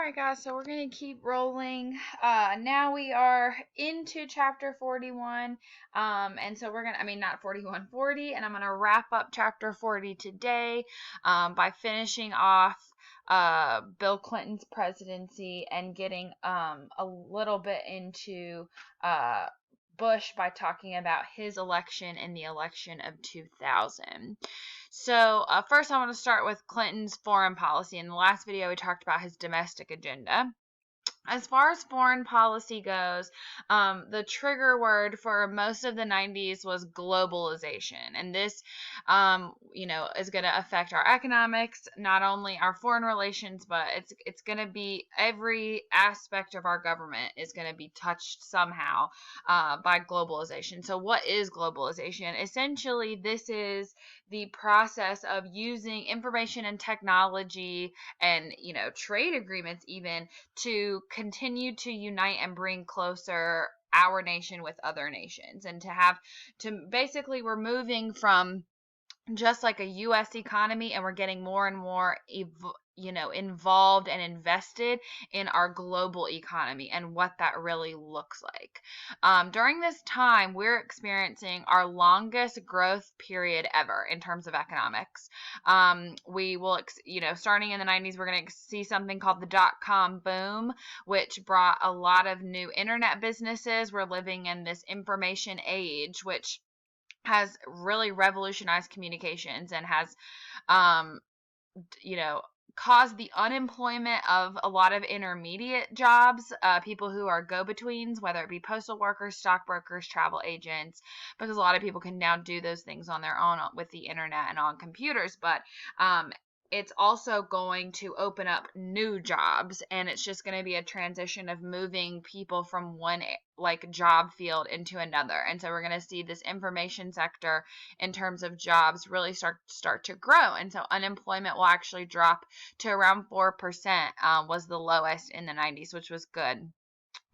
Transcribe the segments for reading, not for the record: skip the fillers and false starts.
Alright guys, so we're going to keep rolling. Now we are into chapter 41. And so we're going to, not 41, 40, and I'm going to wrap up chapter 40 today by finishing off Bill Clinton's presidency and getting a little bit into Bush by talking about his election and the election of 2000. So first I want to start with Clinton's foreign policy. In the last video, we talked about his domestic agenda. As far as foreign policy goes, the trigger word for most of the 90s was globalization. And this, is going to affect our economics, not only our foreign relations, but it's going to be every aspect of our government is going to be touched somehow by globalization. So what is globalization? Essentially, this is the process of using information and technology and, trade agreements even to continue to unite and bring closer our nation with other nations, and basically we're moving from just like a U.S. economy, and we're getting more and more involved and invested in our global economy and what that really looks like. During this time, we're experiencing our longest growth period ever in terms of economics. We will, starting in the 90s, we're going to see something called the dot-com boom, which brought a lot of new internet businesses. We're living in this information age, which has really revolutionized communications and has, caused the unemployment of a lot of intermediate jobs, people who are go-betweens, whether it be postal workers, stockbrokers, travel agents, because a lot of people can now do those things on their own with the internet and on computers. But it's also going to open up new jobs, and it's just going to be a transition of moving people from one job field into another. And so we're going to see this information sector in terms of jobs really start to grow. And so unemployment will actually drop to around 4%, was the lowest in the 90s, which was good.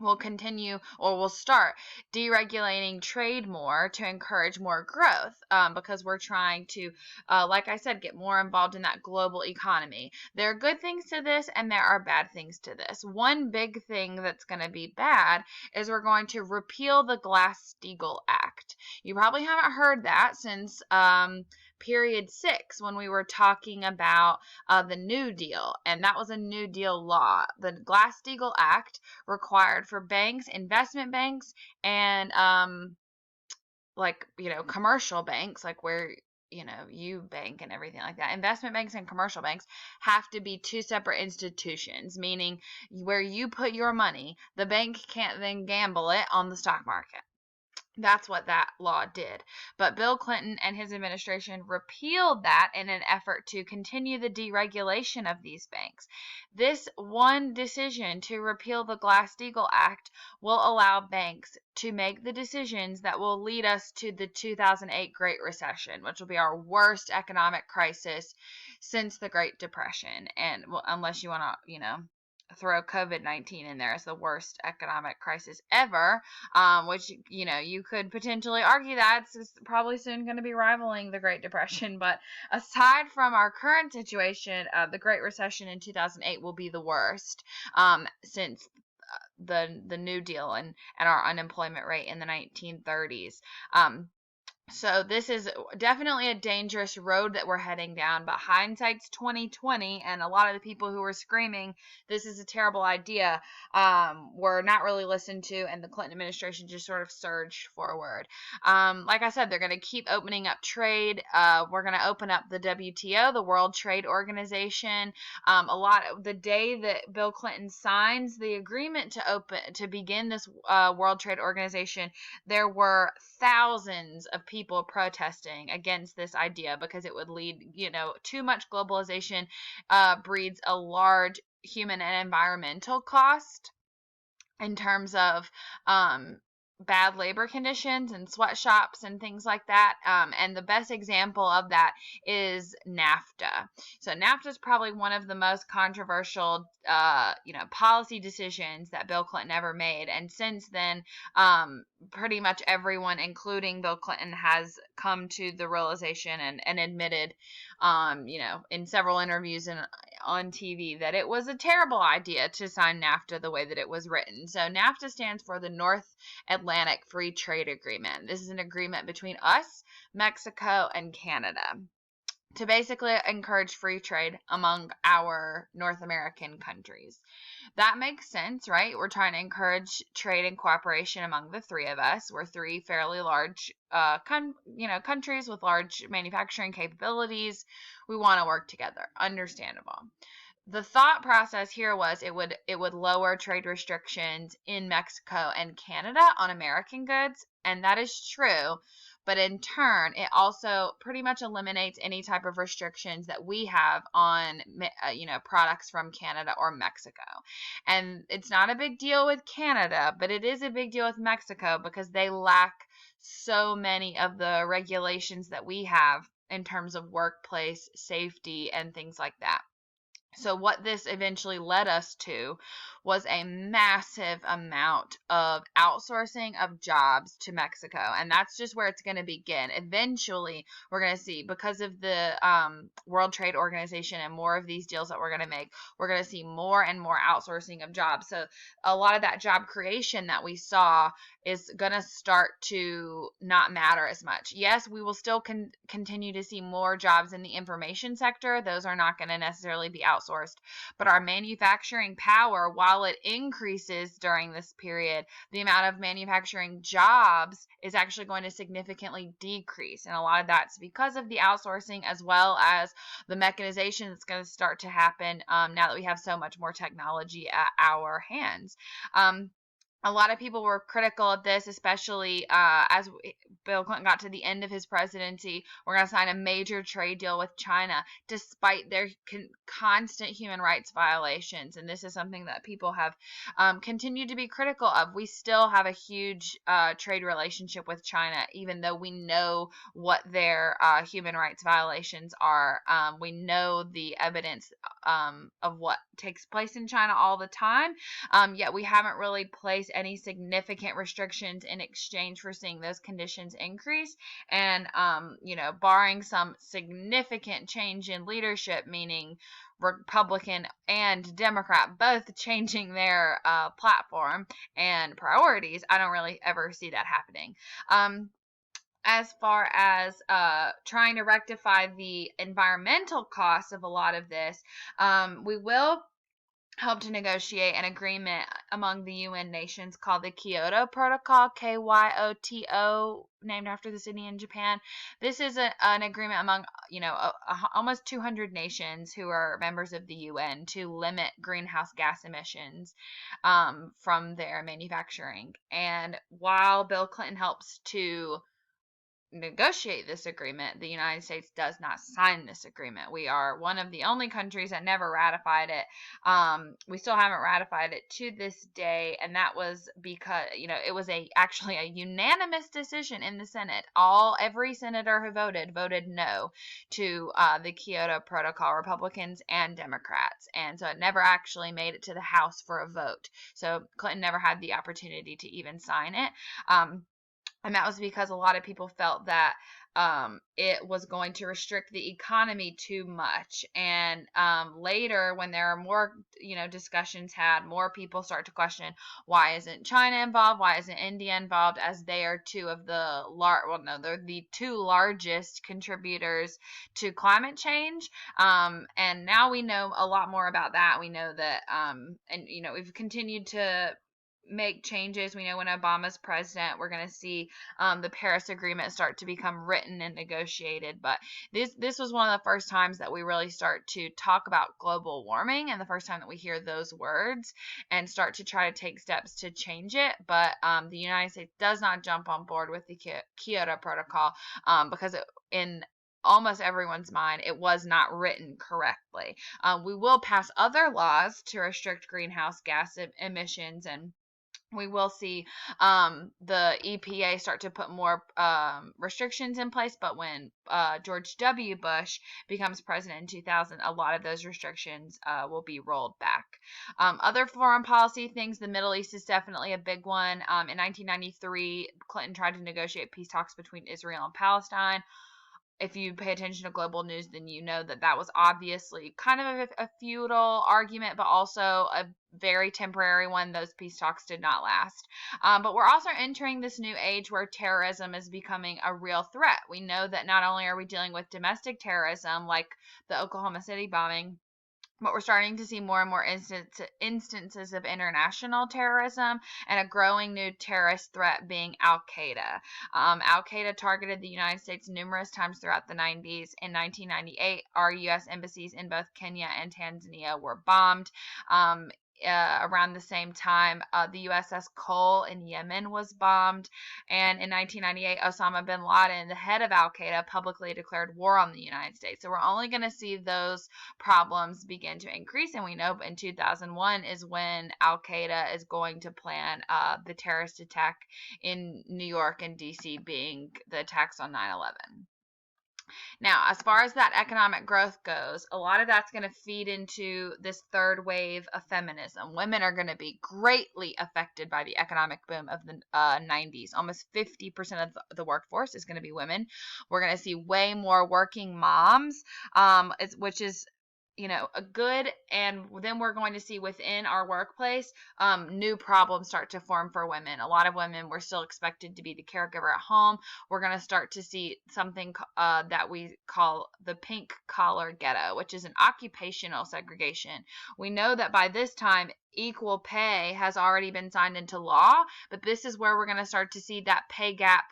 We'll start deregulating trade more to encourage more growth, because we're trying to, like I said, get more involved in that global economy. There are good things to this and there are bad things to this. One big thing that's going to be bad is we're going to repeal the Glass-Steagall Act. You probably haven't heard that since period 6, when we were talking about the New Deal, and that was a New Deal law. The Glass-Steagall Act required for banks, investment banks, and commercial banks, like where you bank and everything like that. Investment banks and commercial banks have to be two separate institutions, meaning where you put your money, the bank can't then gamble it on the stock market. That's what that law did. But Bill Clinton and his administration repealed that in an effort to continue the deregulation of these banks. This one decision to repeal the Glass-Steagall Act will allow banks to make the decisions that will lead us to the 2008 Great Recession, which will be our worst economic crisis since the Great Depression. And unless you want to, throw COVID-19 in there as the worst economic crisis ever, which, you could potentially argue that it's probably soon going to be rivaling the Great Depression. But aside from our current situation, the Great Recession in 2008 will be the worst since the New Deal and our unemployment rate in the 1930s. So this is definitely a dangerous road that we're heading down, but hindsight's 2020, and a lot of the people who were screaming this is a terrible idea were not really listened to, and the Clinton administration just sort of surged forward. Like I said, they're going to keep opening up trade. We're going to open up the WTO, the World Trade Organization. The day that Bill Clinton signs the agreement to begin this World Trade Organization, there were thousands of people protesting against this idea because it would lead, too much globalization breeds a large human and environmental cost in terms of bad labor conditions and sweatshops and things like that. And the best example of that is Nafta. So Nafta is probably one of the most controversial, policy decisions that Bill Clinton ever made. And since then, pretty much everyone, including Bill Clinton, has come to the realization and admitted, in several interviews and on TV that it was a terrible idea to sign NAFTA the way that it was written. So NAFTA stands for the North Atlantic Free Trade Agreement. This is an agreement between us, Mexico, and Canada to basically encourage free trade among our North American countries. That makes sense, right? We're trying to encourage trade and cooperation among the three of us. We're three fairly large countries with large manufacturing capabilities. We want to work together. Understandable. The thought process here was it would lower trade restrictions in Mexico and Canada on American goods, and that is true. But in turn, it also pretty much eliminates any type of restrictions that we have on, products from Canada or Mexico. And it's not a big deal with Canada, but it is a big deal with Mexico because they lack so many of the regulations that we have in terms of workplace safety and things like that. So what this eventually led us to was a massive amount of outsourcing of jobs to Mexico. And that's just where it's going to begin. Eventually, we're going to see, because of the World Trade Organization and more of these deals that we're going to make, we're going to see more and more outsourcing of jobs. So a lot of that job creation that we saw is going to start to not matter as much. Yes, we will still continue to see more jobs in the information sector. Those are not going to necessarily be outsourced. But our manufacturing power, while it increases during this period, the amount of manufacturing jobs is actually going to significantly decrease. And a lot of that's because of the outsourcing as well as the mechanization that's going to start to happen now that we have so much more technology at our hands. A lot of people were critical of this, especially as Bill Clinton got to the end of his presidency. We're going to sign a major trade deal with China, despite their constant human rights violations. And this is something that people have continued to be critical of. We still have a huge trade relationship with China, even though we know what their human rights violations are. We know the evidence of what takes place in China all the time, yet we haven't really placed any significant restrictions in exchange for seeing those conditions increase. And, barring some significant change in leadership, meaning Republican and Democrat both changing their platform and priorities, I don't really ever see that happening. As far as trying to rectify the environmental costs of a lot of this, we will help to negotiate an agreement among the UN nations called the Kyoto Protocol, Kyoto, named after the city in Japan. This is an agreement among, almost 200 nations who are members of the UN to limit greenhouse gas emissions from their manufacturing. And while Bill Clinton helps to negotiate this agreement, the United States does not sign this agreement. We are one of the only countries that never ratified it. We still haven't ratified it to this day, and that was because it was actually a unanimous decision in the Senate. Every senator who voted no to the Kyoto Protocol, Republicans and Democrats, and so it never actually made it to the House for a vote. So Clinton never had the opportunity to even sign it. And that was because a lot of people felt that it was going to restrict the economy too much. And later, when there are more, discussions had, more people start to question, why isn't China involved? Why isn't India involved? As they are they're the two largest contributors to climate change. And now we know a lot more about that. We know that, we've continued to make changes. We know when Obama's president, we're going to see the Paris Agreement start to become written and negotiated. But this was one of the first times that we really start to talk about global warming, and the first time that we hear those words and start to try to take steps to change it. But the United States does not jump on board with the Kyoto Protocol because in almost everyone's mind, it was not written correctly. We will pass other laws to restrict greenhouse gas emissions and We will see the EPA start to put more restrictions in place, but when George W. Bush becomes president in 2000, a lot of those restrictions will be rolled back. Other foreign policy things, the Middle East is definitely a big one. In 1993, Clinton tried to negotiate peace talks between Israel and Palestine. If you pay attention to global news, then you know that that was obviously kind of a futile argument, but also a very temporary one. Those peace talks did not last. But we're also entering this new age where terrorism is becoming a real threat. We know that not only are we dealing with domestic terrorism, like the Oklahoma City bombing, but we're starting to see more and more instances of international terrorism and a growing new terrorist threat being Al-Qaeda. Al-Qaeda targeted the United States numerous times throughout the 90s. In 1998, our U.S. embassies in both Kenya and Tanzania were bombed. Around the same time, the USS Cole in Yemen was bombed. And in 1998, Osama bin Laden, the head of Al-Qaeda, publicly declared war on the United States. So we're only going to see those problems begin to increase. And we know in 2001 is when Al-Qaeda is going to plan the terrorist attack in New York and D.C., being the attacks on 9/11. Now, as far as that economic growth goes, a lot of that's going to feed into this third wave of feminism. Women are going to be greatly affected by the economic boom of the 90s. Almost 50% of the workforce is going to be women. We're going to see way more working moms, which is a good, and then we're going to see within our workplace new problems start to form for women. A lot of women were still expected to be the caregiver at home. We're going to start to see something that we call the pink collar ghetto, which is an occupational segregation. We know that by this time equal pay has already been signed into law, but this is where we're going to start to see that pay gap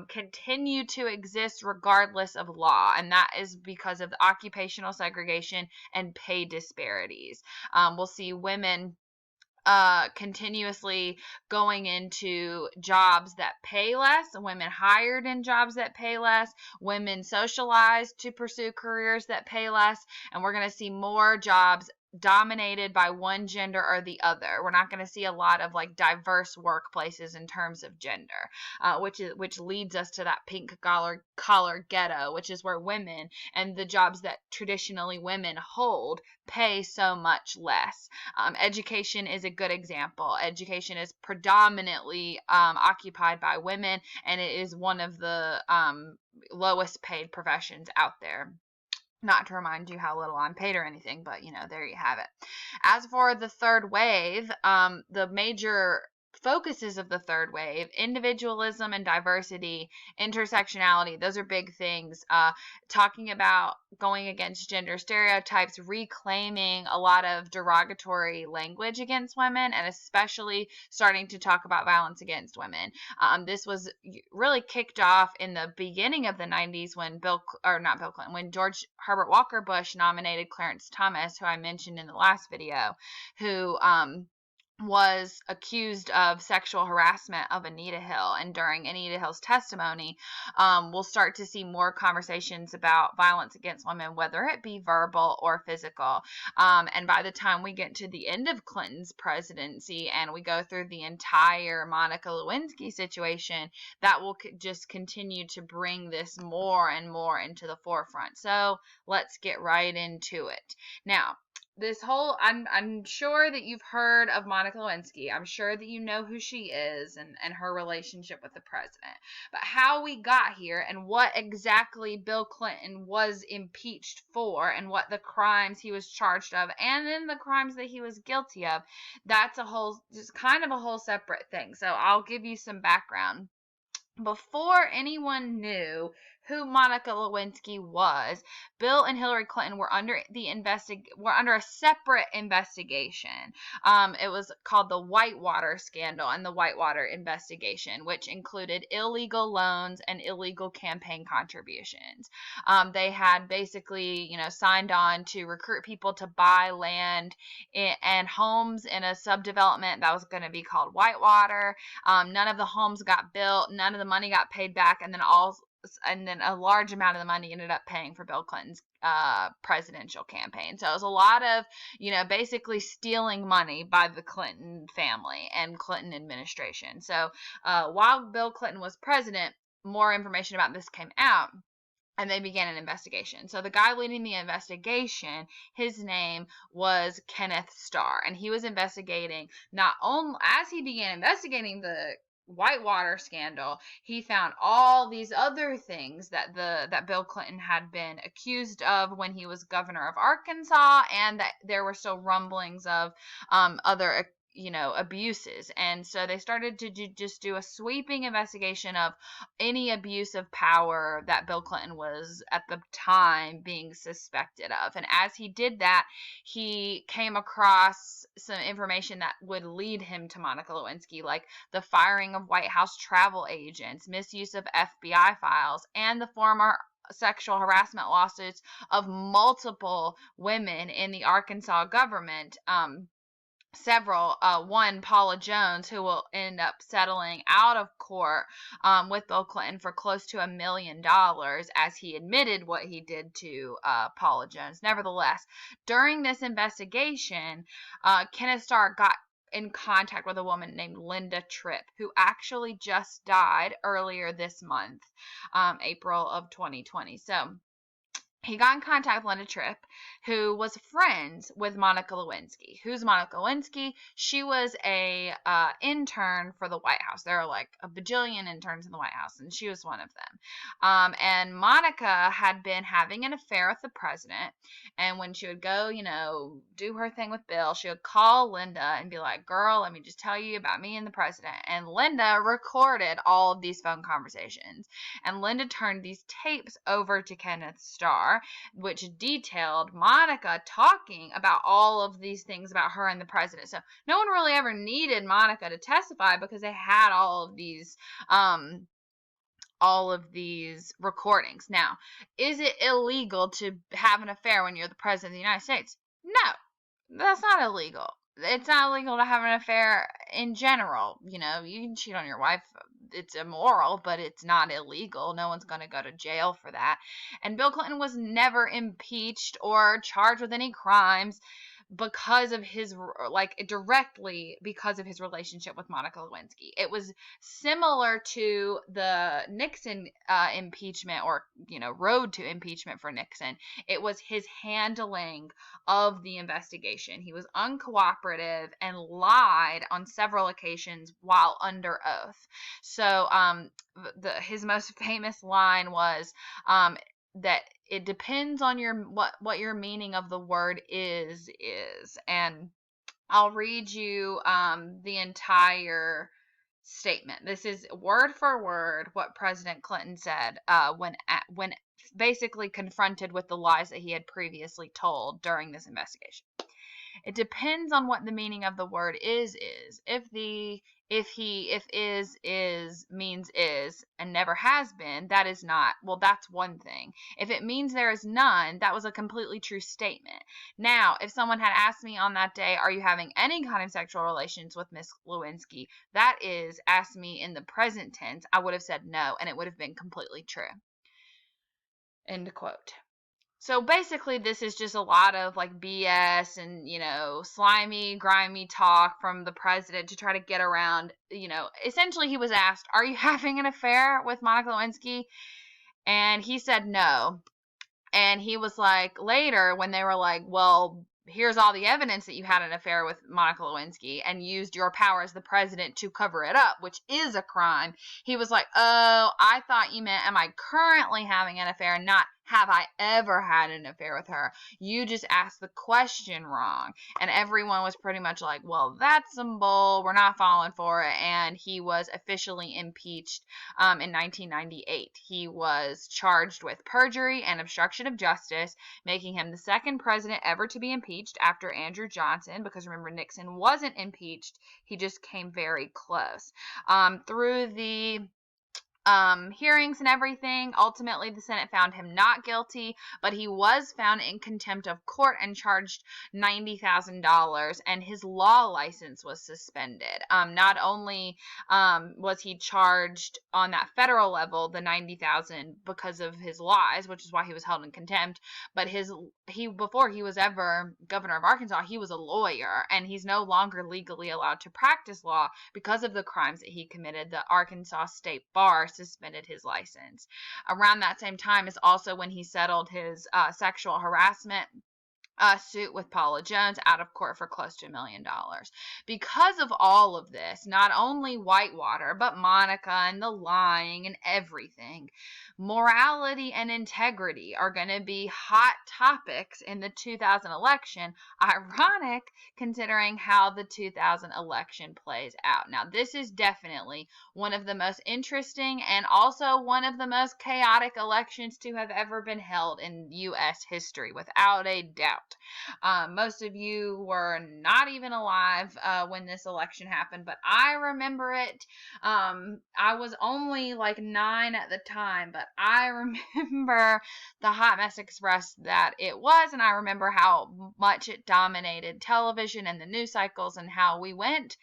continue to exist regardless of law, and that is because of the occupational segregation and pay disparities. We'll see women continuously going into jobs that pay less, women hired in jobs that pay less, women socialized to pursue careers that pay less, and we're going to see more jobs dominated by one gender or the other. We're not going to see a lot of diverse workplaces in terms of gender, which leads us to that pink collar ghetto, which is where women and the jobs that traditionally women hold pay so much less. Education is a good example. Education is predominantly occupied by women, and it is one of the lowest paid professions out there. Not to remind you how little I'm paid or anything, but there you have it. As for the third wave, the major focuses of the third wave: individualism and diversity, intersectionality. Those are big things. Talking about going against gender stereotypes, reclaiming a lot of derogatory language against women, and especially starting to talk about violence against women. This was really kicked off in the beginning of the 90s when when George Herbert Walker Bush nominated Clarence Thomas, who I mentioned in the last video, who was accused of sexual harassment of Anita Hill. And during Anita Hill's testimony, we'll start to see more conversations about violence against women, whether it be verbal or physical. And by the time we get to the end of Clinton's presidency and we go through the entire Monica Lewinsky situation, that will just continue to bring this more and more into the forefront. So let's get right into it. Now, I'm sure that you've heard of Monica Lewinsky. I'm sure that you know who she is and her relationship with the president. But how we got here and what exactly Bill Clinton was impeached for and what the crimes he was charged of and then the crimes that he was guilty of, that's just kind of a whole separate thing. So I'll give you some background. Before anyone knew who Monica Lewinsky was, Bill and Hillary Clinton were under a separate investigation. It was called the Whitewater Scandal and the Whitewater Investigation, which included illegal loans and illegal campaign contributions. They had basically, signed on to recruit people to buy land and homes in a subdevelopment that was going to be called Whitewater. None of the homes got built. None of the money got paid back, and then and then a large amount of the money ended up paying for Bill Clinton's presidential campaign. So it was a lot of, basically stealing money by the Clinton family and Clinton administration. So while Bill Clinton was president, more information about this came out, and they began an investigation. So the guy leading the investigation, his name was Kenneth Starr, and he was investigating not only, as he began investigating the Whitewater scandal, he found all these other things that Bill Clinton had been accused of when he was governor of Arkansas, and that there were still rumblings of other abuses. And so they started to just do a sweeping investigation of any abuse of power that Bill Clinton was at the time being suspected of. And as he did that, he came across some information that would lead him to Monica Lewinsky, like the firing of White House travel agents, misuse of FBI files, and the former sexual harassment lawsuits of multiple women in the Arkansas government. Several, one, Paula Jones, who will end up settling out of court with Bill Clinton for close to $1 million, as he admitted what he did to Paula Jones. Nevertheless, during this investigation, Kenneth Starr got in contact with a woman named Linda Tripp, who actually just died earlier this month, April of 2020. So he got in contact with Linda Tripp, who was friends with Monica Lewinsky. Who's Monica Lewinsky? She was a intern for the White House. There are like a bajillion interns in the White House, and she was one of them. And Monica had been having an affair with the president, and when she would go, do her thing with Bill, she would call Linda and be like, "Girl, let me just tell you about me and the president." And Linda recorded all of these phone conversations, and Linda turned these tapes over to Kenneth Starr, which detailed Monica talking about all of these things about her and the president. So no one really ever needed Monica to testify because they had all of these recordings. Now, is it illegal to have an affair when you're the president of the United States? No, that's not illegal. It's not illegal to have an affair in general. You can cheat on your wife. It's immoral, but it's not illegal. No one's going to go to jail for that. And Bill Clinton was never impeached or charged with any crimes because of directly because of his relationship with Monica Lewinsky. It was similar to the Nixon impeachment, or road to impeachment for Nixon. It was his handling of the investigation. He was uncooperative and lied on several occasions while under oath. So his most famous line was that it depends on what your meaning of the word is. And I'll read you the entire statement. This is word for word what President Clinton said when basically confronted with the lies that he had previously told during this investigation. It depends on what the meaning of the word is. If is means is and never has been, that is not, well, that's one thing. If it means there is none, that was a completely true statement. Now, if someone had asked me on that day, are you having any kind of sexual relations with Miss Lewinsky? That is, asked me in the present tense, I would have said no, and it would have been completely true. End quote. So basically, this is just a lot of like BS and, slimy, grimy talk from the president to try to get around, essentially he was asked, are you having an affair with Monica Lewinsky? And he said no. And he was like, later when they were like, well, here's all the evidence that you had an affair with Monica Lewinsky and used your power as the president to cover it up, which is a crime. He was like, oh, I thought you meant, am I currently having an affair, not have I ever had an affair with her? You just asked the question wrong. And everyone was pretty much like, well, that's some bull. We're not falling for it. And he was officially impeached in 1998. He was charged with perjury and obstruction of justice, making him the second president ever to be impeached after Andrew Johnson, because remember, Nixon wasn't impeached. He just came very close. Through the hearings and everything. Ultimately, the Senate found him not guilty, but he was found in contempt of court and charged $90,000, and his law license was suspended. Not only was he charged on that federal level, the $90,000, because of his lies, which is why he was held in contempt, but before he was ever governor of Arkansas, he was a lawyer, and he's no longer legally allowed to practice law because of the crimes that he committed. The Arkansas State Bar suspended his license. Around that same time is also when he settled his sexual harassment suit with Paula Jones out of court for close to $1 million. Because of all of this, not only Whitewater, but Monica and the lying and everything, morality and integrity are going to be hot topics in the 2000 election. Ironic considering how the 2000 election plays out. Now, this is definitely one of the most interesting and also one of the most chaotic elections to have ever been held in U.S. history, without a doubt. Most of you were not even alive when this election happened, but I remember it. I was only like 9 at the time, but I remember the hot mess express that it was, and I remember how much it dominated television and the news cycles, and how we went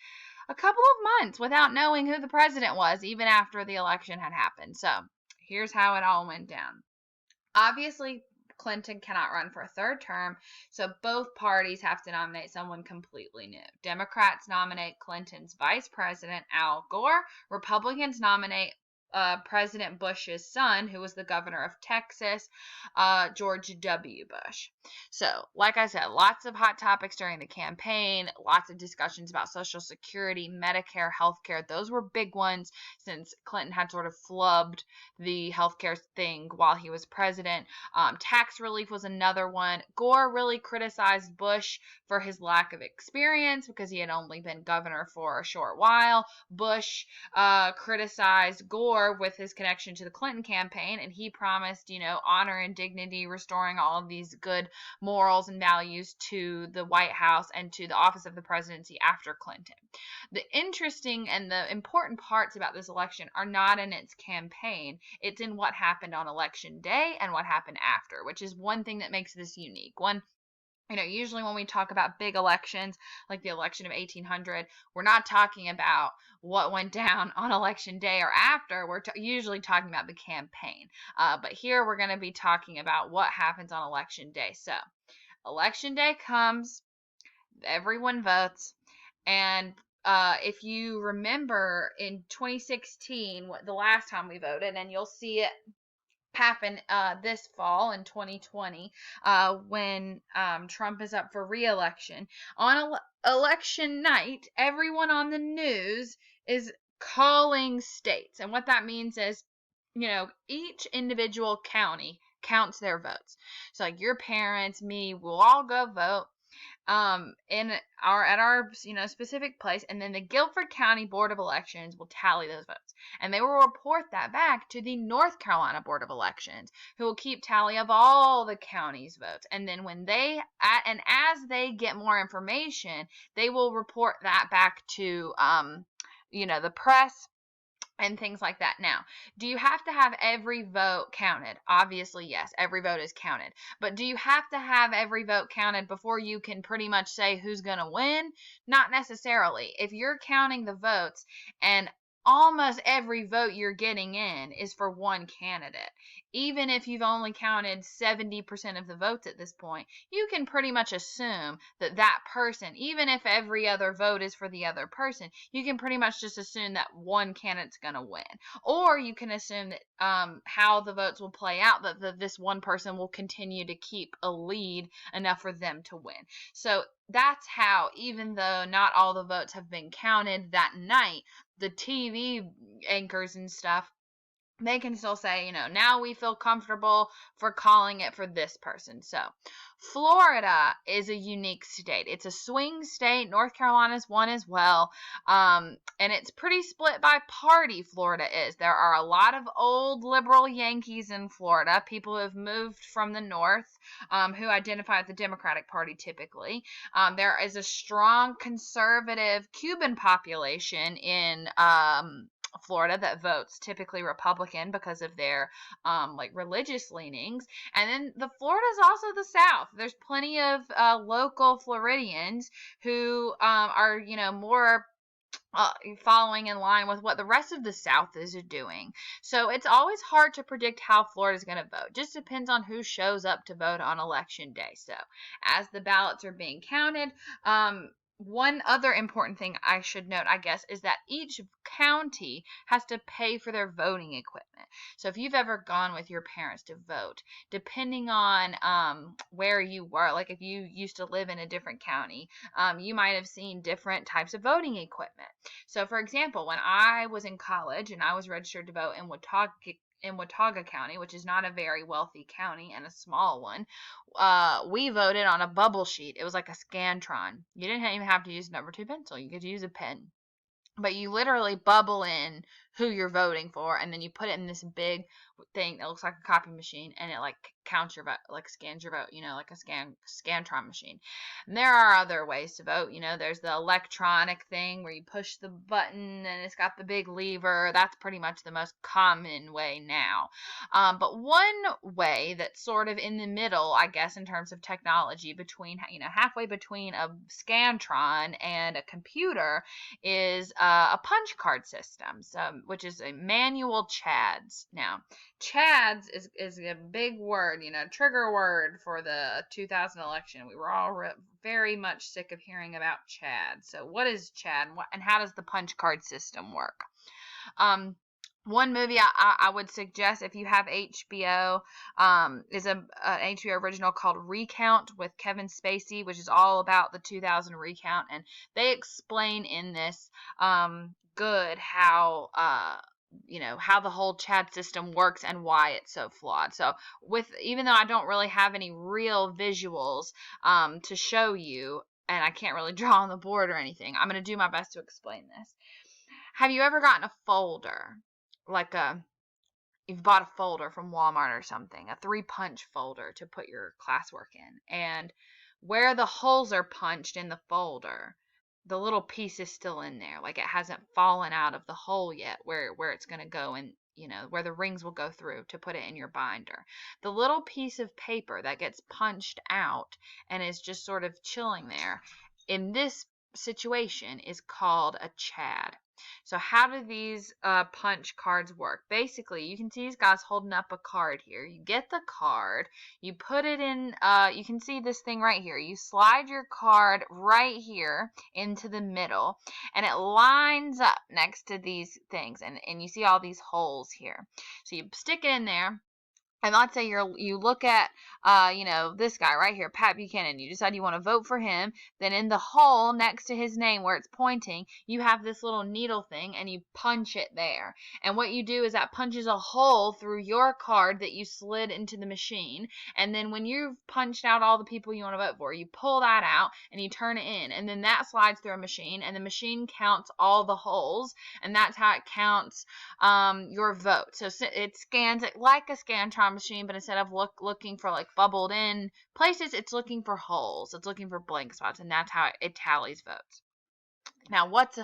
a couple of months without knowing who the president was, even after the election had happened. So here's how it all went down. Obviously, Clinton cannot run for a third term, so both parties have to nominate someone completely new. Democrats nominate Clinton's vice president, Al Gore. Republicans nominate President Bush's son, who was the governor of Texas, George W. Bush. So, like I said, lots of hot topics during the campaign, lots of discussions about Social Security, Medicare, healthcare. Those were big ones since Clinton had sort of flubbed the healthcare thing while he was president. Tax relief was another one. Gore really criticized Bush for his lack of experience because he had only been governor for a short while. Bush criticized Gore with his connection to the Clinton campaign, and he promised, honor and dignity, restoring all of these good morals and values to the White House and to the office of the presidency after Clinton. The interesting and the important parts about this election are not in its campaign. It's in what happened on election day and what happened after, which is one thing that makes this unique. Usually when we talk about big elections, like the election of 1800, we're not talking about what went down on election day or after. We're usually talking about the campaign. But here we're going to be talking about what happens on election day. So, election day comes, everyone votes, and if you remember in 2016, the last time we voted, and you'll see it happen this fall in 2020 when Trump is up for re-election. On election night, everyone on the news is calling states. And what that means is, each individual county counts their votes. So like your parents, me, we'll all go vote at our specific place, and then the Guilford County Board of Elections will tally those votes, and they will report that back to the North Carolina Board of Elections, who will keep tally of all the county's votes. And then as they get more information, they will report that back to the press and things like that. Now, do you have to have every vote counted? Obviously, yes, every vote is counted. But do you have to have every vote counted before you can pretty much say who's going to win? Not necessarily. If you're counting the votes and almost every vote you're getting in is for one candidate, even if you've only counted 70% of the votes at this point, you can pretty much assume that person, even if every other vote is for the other person, you can pretty much just assume that one candidate's going to win. Or you can assume that how the votes will play out, that this one person will continue to keep a lead enough for them to win. So that's how, even though not all the votes have been counted that night, the TV anchors and stuff, they can still say, now we feel comfortable for calling it for this person. So Florida is a unique state. It's a swing state. North Carolina's one as well. And it's pretty split by party, Florida is. There are a lot of old liberal Yankees in Florida, people who have moved from the north, who identify with the Democratic Party typically. There is a strong conservative Cuban population in Florida that votes typically Republican because of their like religious leanings. And then the Florida is also the South. There's plenty of local Floridians who are, you know, more following in line with what the rest of the South is doing. So it's always hard to predict how Florida is going to vote. Just depends on who shows up to vote on election day. So as the ballots are being counted, one other important thing I should note, I guess, is that each county has to pay for their voting equipment. So if you've ever gone with your parents to vote, depending on where you were, like if you used to live in a different county, you might have seen different types of voting equipment. So, for example, when I was in college and I was registered to vote in Watauga County, which is not a very wealthy county and a small one, we voted on a bubble sheet. It was like a Scantron. You didn't even have to use number 2 pencil. You could use a pen. But you literally bubble in who you're voting for, and then you put it in this big thing that looks like a copy machine, and it like counts your vote, like scans your vote, you know, like a Scantron machine. And there are other ways to vote. You know, there's the electronic thing where you push the button and it's got the big lever. That's pretty much the most common way now. But one way that's sort of in the middle, I guess, in terms of technology, between, you know, halfway between a Scantron and a computer, is a punch card system, which is a manual CHADS. Now, CHADS is a big word, you know, trigger word for the 2000 election. We were all very much sick of hearing about CHAD. So what is CHAD, and how does the punch card system work? One movie I would suggest if you have HBO is an HBO original called Recount with Kevin Spacey, which is all about the 2000 recount, and they explain in this good how you know, how the whole CHAD system works and why it's so flawed. So even though I don't really have any real visuals to show you, and I can't really draw on the board or anything, I'm going to do my best to explain this. Have you ever gotten a folder? Like you've bought a folder from Walmart or something, a 3-punch folder to put your classwork in, and where the holes are punched in the folder, the little piece is still in there, like it hasn't fallen out of the hole yet where it's going to go, and you know, where the rings will go through to put it in your binder. The little piece of paper that gets punched out and is just sort of chilling there in this situation is called a CHAD. So how do these punch cards work? Basically, you can see these guys holding up a card here. You get the card, you put it in, you can see this thing right here. You slide your card right here into the middle, and it lines up next to these things, and you see all these holes here. So you stick it in there. And let's say you look at, you know, this guy right here, Pat Buchanan. You decide you want to vote for him. Then in the hole next to his name where it's pointing, you have this little needle thing, and you punch it there. And what you do is that punches a hole through your card that you slid into the machine. And then when you've punched out all the people you want to vote for, you pull that out and you turn it in. And then that slides through a machine, and the machine counts all the holes. And that's how it counts your vote. So it scans it like a Scantron machine, but instead of looking for like bubbled in places, it's looking for holes. It's looking for blank spots, and that's how it tallies votes. Now, what's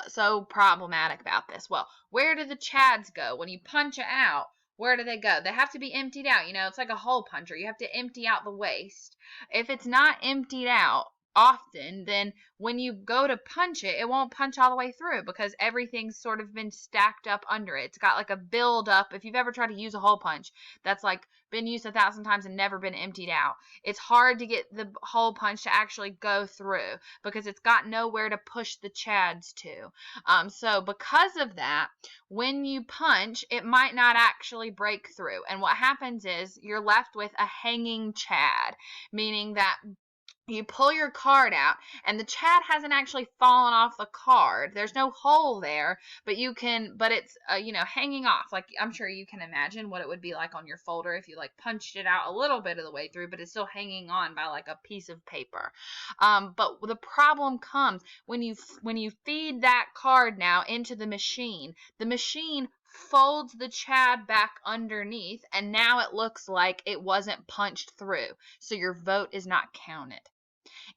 so problematic about this? Well, where do the CHADs go? When you punch it out, where do they go? They have to be emptied out. You know, it's like a hole puncher. You have to empty out the waste. If it's not emptied out often, then when you go to punch it, it won't punch all the way through because everything's sort of been stacked up under it. It's got like a build up. If you've ever tried to use a hole punch that's like been used 1,000 times and never been emptied out, it's hard to get the hole punch to actually go through because it's got nowhere to push the CHADs to. So because of that, when you punch, it might not actually break through. And what happens is you're left with a hanging CHAD, meaning that you pull your card out and the CHAD hasn't actually fallen off the card. There's no hole there, but it's you know, hanging off. Like, I'm sure you can imagine what it would be like on your folder if you like punched it out a little bit of the way through, but it's still hanging on by like a piece of paper. But the problem comes when you feed that card now into the machine folds the CHAD back underneath, and now it looks like it wasn't punched through. So your vote is not counted.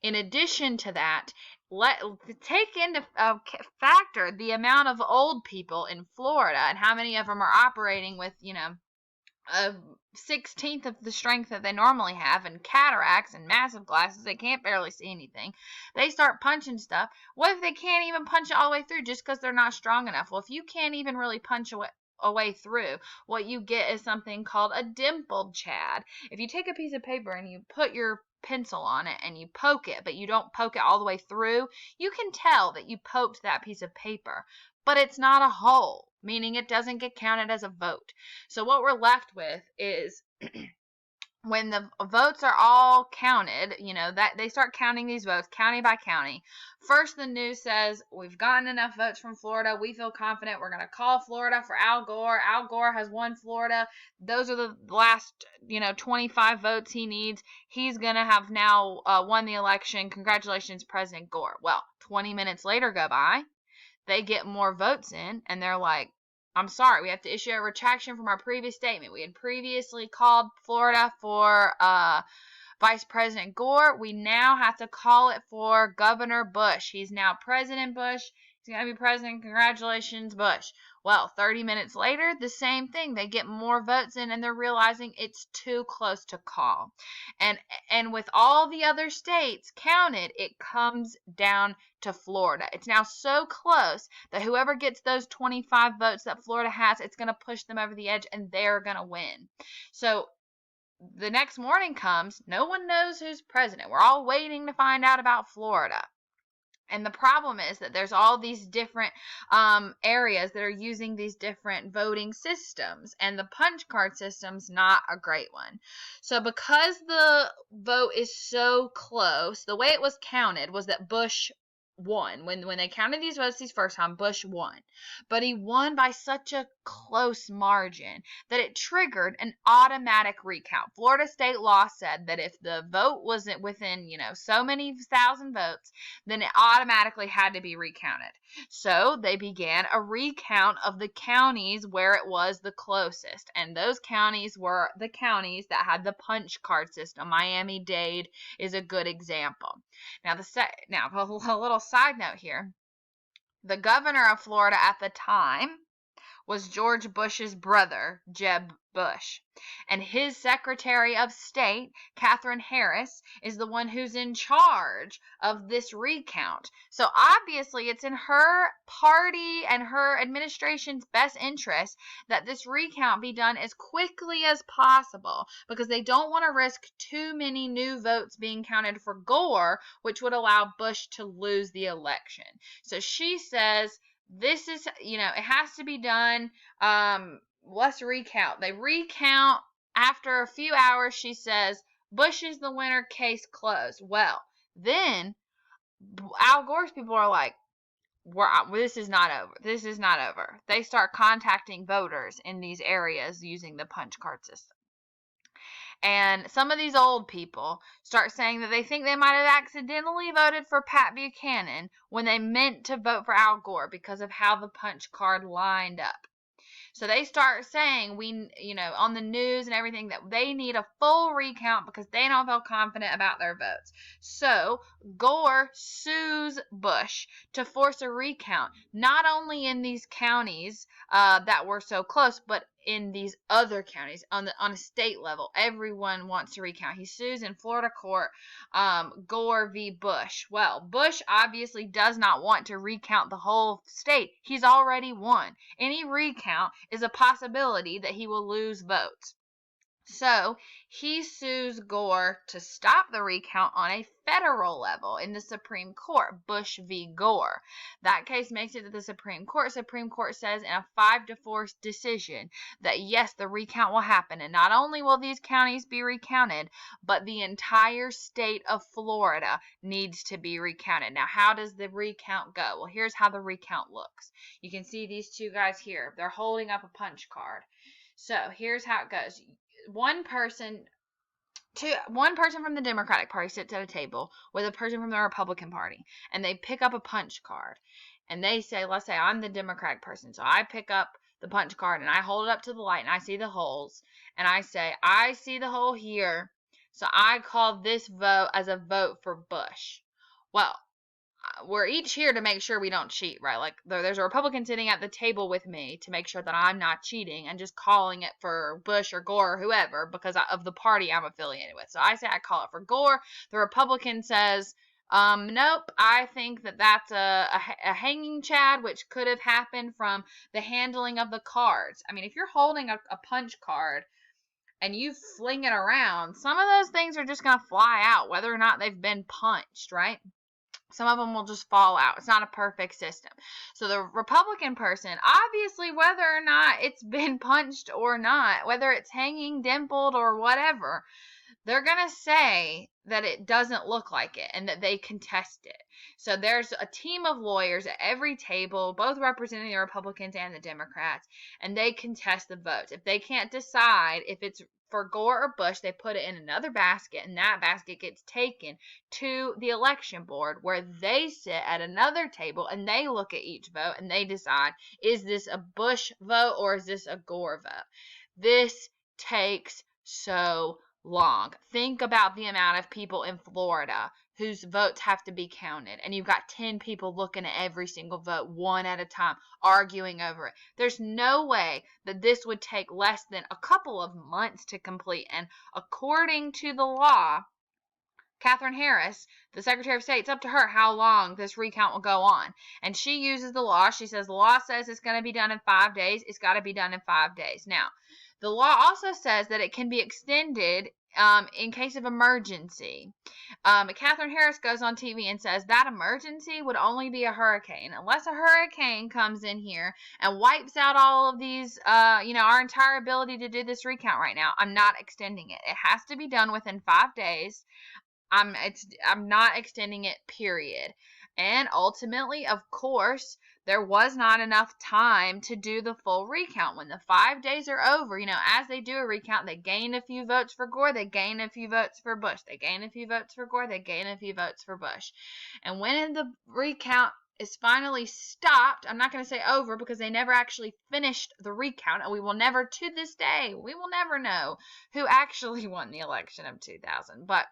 In addition to that, take into factor the amount of old people in Florida and how many of them are operating with, a 16th of the strength that they normally have, and cataracts and massive glasses. They can't barely see anything. They start punching stuff. What if they can't even punch it all the way through just because they're not strong enough? Well, if you can't even really punch a way through, what you get is something called a dimpled Chad. If you take a piece of paper and you put your pencil on it and you poke it, but you don't poke it all the way through, you can tell that you poked that piece of paper, but it's not a hole, meaning it doesn't get counted as a vote. So what we're left with is when the votes are all counted, that they start counting these votes county by county. First, the news says, we've gotten enough votes from Florida. We feel confident. We're going to call Florida for Al Gore. Al Gore has won Florida. Those are the last, 25 votes he needs. He's going to have now won the election. Congratulations, President Gore. Well, 20 minutes later go by. They get more votes in, and they're like, I'm sorry, we have to issue a retraction from our previous statement. We had previously called Florida for Vice President Gore. We now have to call it for Governor Bush. He's now President Bush. He's going to be president. Congratulations, Bush. Well, 30 minutes later, the same thing. They get more votes in, and they're realizing it's too close to call. And with all the other states counted, it comes down to Florida. It's now so close that whoever gets those 25 votes that Florida has, it's going to push them over the edge, and they're going to win. So the next morning comes, no one knows who's president. We're all waiting to find out about Florida. And the problem is that there's all these different areas that are using these different voting systems, and the punch card system's not a great one. So because the vote is so close, the way it was counted was that Bush won. When they counted these votes these first time, Bush won. But he won by such a close margin that it triggered an automatic recount. Florida state law said that if the vote wasn't within, so many thousand votes, then it automatically had to be recounted. So they began a recount of the counties where it was the closest. And those counties were the counties that had the punch card system. Miami-Dade is a good example. Now, a little side note here. The governor of Florida at the time was George Bush's brother, Jeb Bush. And his Secretary of State, Katherine Harris, is the one who's in charge of this recount. So obviously it's in her party and her administration's best interest that this recount be done as quickly as possible, because they don't want to risk too many new votes being counted for Gore, which would allow Bush to lose the election. So she says, this is, it has to be done. Let's recount. They recount. After a few hours, she says, Bush is the winner, case closed. Well, then Al Gore's people are like, this is not over. This is not over. They start contacting voters in these areas using the punch card system. And some of these old people start saying that they think they might have accidentally voted for Pat Buchanan when they meant to vote for Al Gore because of how the punch card lined up. So they start saying, on the news and everything, that they need a full recount because they don't feel confident about their votes. So Gore sues Bush to force a recount, not only in these counties that were so close, but in these other counties on a state level. Everyone wants to recount. He sues in Florida court, Gore v. Bush. Well, Bush obviously does not want to recount the whole state. He's already won. Any recount is a possibility that he will lose votes. So he sues Gore to stop the recount on a federal level in the Supreme Court, Bush v. Gore. That case makes it to the Supreme Court. Supreme Court says in a 5-4 decision that yes, the recount will happen. And not only will these counties be recounted, but the entire state of Florida needs to be recounted. Now, how does the recount go? Well, here's how the recount looks. You can see these two guys here. They're holding up a punch card. So here's how it goes. One person from the Democratic Party sits at a table with a person from the Republican Party, and they pick up a punch card, and they say, let's say I'm the Democratic person, so I pick up the punch card, and I hold it up to the light, and I see the holes, and I say, I see the hole here, So I call this vote as a vote for Bush. Well, we're each here to make sure we don't cheat, right? Like there's a Republican sitting at the table with me to make sure that I'm not cheating and just calling it for Bush or Gore or whoever because of the party I'm affiliated with. So I say I call it for Gore. The Republican says, nope, I think that that's a hanging chad, which could have happened from the handling of the cards. I mean, if you're holding a punch card and you fling it around, some of those things are just going to fly out, whether or not they've been punched, right? Some of them will just fall out. It's not a perfect system. So the Republican person, obviously, whether or not it's been punched or not, whether it's hanging, dimpled, or whatever, they're going to say that it doesn't look like it and that they contest it. So there's a team of lawyers at every table, both representing the Republicans and the Democrats, and they contest the votes. If they can't decide if it's for Gore or Bush, they put it in another basket, and that basket gets taken to the election board where they sit at another table and they look at each vote and they decide, is this a Bush vote or is this a Gore vote? This takes so long. Think about the amount of people in Florida whose votes have to be counted, and you've got 10 people looking at every single vote one at a time, arguing over it. There's no way that this would take less than a couple of months to complete, and according to the law, Katherine Harris, the Secretary of State, it's up to her how long this recount will go on. And she uses the law. She says the law says it's going to be done in 5 days. It's got to be done in 5 days. Now, the law also says that it can be extended in case of emergency. Katherine Harris goes on TV and says that emergency would only be a hurricane. Unless a hurricane comes in here and wipes out all of these, our entire ability to do this recount right now, I'm not extending it. It has to be done within 5 days. I'm not extending it, period. And ultimately, of course, there was not enough time to do the full recount. When the 5 days are over, as they do a recount, they gain a few votes for Gore, they gain a few votes for Bush. They gain a few votes for Gore, they gain a few votes for Bush. And when the recount is finally stopped, I'm not going to say over because they never actually finished the recount, and we will never, to this day, we will never know who actually won the election of 2000. But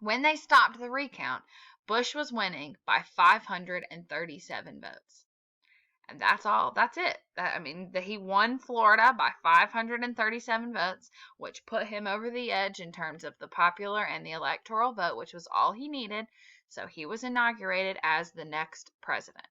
when they stopped the recount, Bush was winning by 537 votes. And that's all. That's it. He won Florida by 537 votes, which put him over the edge in terms of the popular and the electoral vote, which was all he needed. So he was inaugurated as the next president.